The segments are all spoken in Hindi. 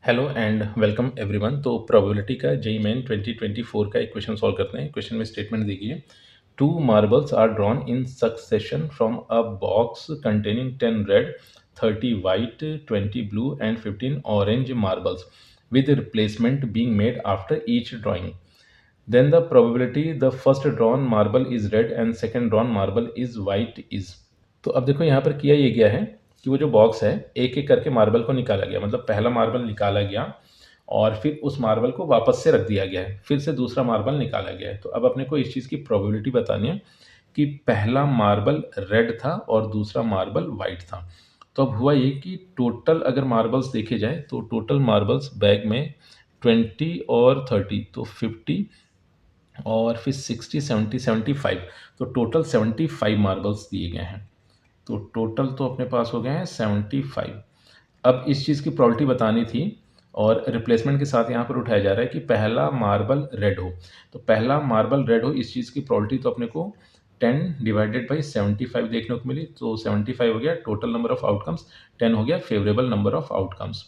Hello and welcome everyone. तो प्रोबेबिलिटी का जेईई मेन 2024 का एक क्वेश्चन सॉल्व करते हैं। क्वेश्चन में स्टेटमेंट देखिए, two marbles are drawn in succession from a box containing 10 red, 30 white, 20 blue and 15 orange marbles with replacement being made after each drawing. Then the probability the first drawn marble is red and second drawn marble is white is। तो अब देखो यहाँ पर किया ये गया है कि वो जो बॉक्स है एक एक करके मार्बल को निकाला गया, मतलब पहला मार्बल निकाला गया और फिर उस मार्बल को वापस से रख दिया गया है, फिर से दूसरा मार्बल निकाला गया है। तो अब अपने को इस चीज़ की प्रोबेबिलिटी बतानी है कि पहला मार्बल रेड था और दूसरा मार्बल वाइट था। तो अब हुआ ये कि टोटल अगर मार्बल्स देखे जाए तो टोटल मार्बल्स बैग में 20 और 30 तो 50 और फिर 60, 70, 75, तो टोटल 75 मार्बल्स दिए गए हैं। तो टोटल तो अपने पास हो गए हैं 75। अब इस चीज़ की प्रोबेबिलिटी बतानी थी और रिप्लेसमेंट के साथ यहाँ पर उठाया जा रहा है कि पहला मार्बल रेड हो। तो पहला मार्बल रेड हो, इस चीज़ की प्रोबेबिलिटी तो अपने को 10 डिवाइडेड बाई 75 देखने को मिली। तो 75 हो गया टोटल नंबर ऑफ आउटकम्स, 10 हो गया फेवरेबल नंबर ऑफ आउटकम्स।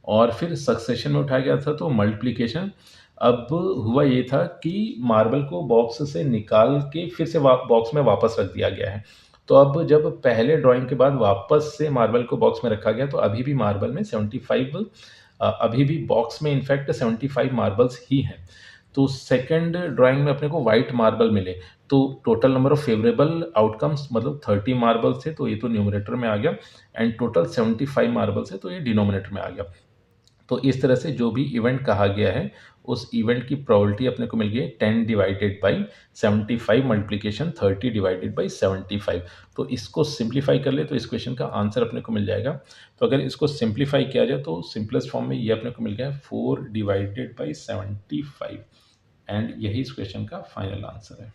और फिर सक्सेशन में उठाया गया था तो मल्टीप्लिकेशन। अब हुआ ये था कि मार्बल को बॉक्स से निकाल के फिर से बॉक्स में वापस रख दिया गया है। तो अब जब पहले ड्राइंग के बाद वापस से मार्बल को बॉक्स में रखा गया तो अभी भी मार्बल में 75, अभी भी बॉक्स में इनफैक्ट 75 मार्बल्स ही हैं। तो सेकंड ड्राइंग में अपने को वाइट मार्बल मिले, तो total number of favourable outcomes मतलब 30 मार्बल्स थे, तो ये तो न्यूमरेटर में आ गया एंड टोटल 75 मार्बल्स है तो ये डिनोमिनेटर में आ गया। तो इस तरह से जो भी इवेंट कहा गया है उस इवेंट की प्रोबेबिलिटी अपने को मिल गई 10 divided by 75 multiplication 30 divided by 75। तो इसको सिंप्लीफाई कर ले तो इस क्वेश्चन का आंसर अपने को मिल जाएगा। तो अगर इसको सिंप्लीफाई किया जाए तो सिंपलेस्ट फॉर्म में ये अपने को मिल गया 4 डिवाइडेड बाई 75 एंड यही इस क्वेश्चन का फाइनल आंसर है।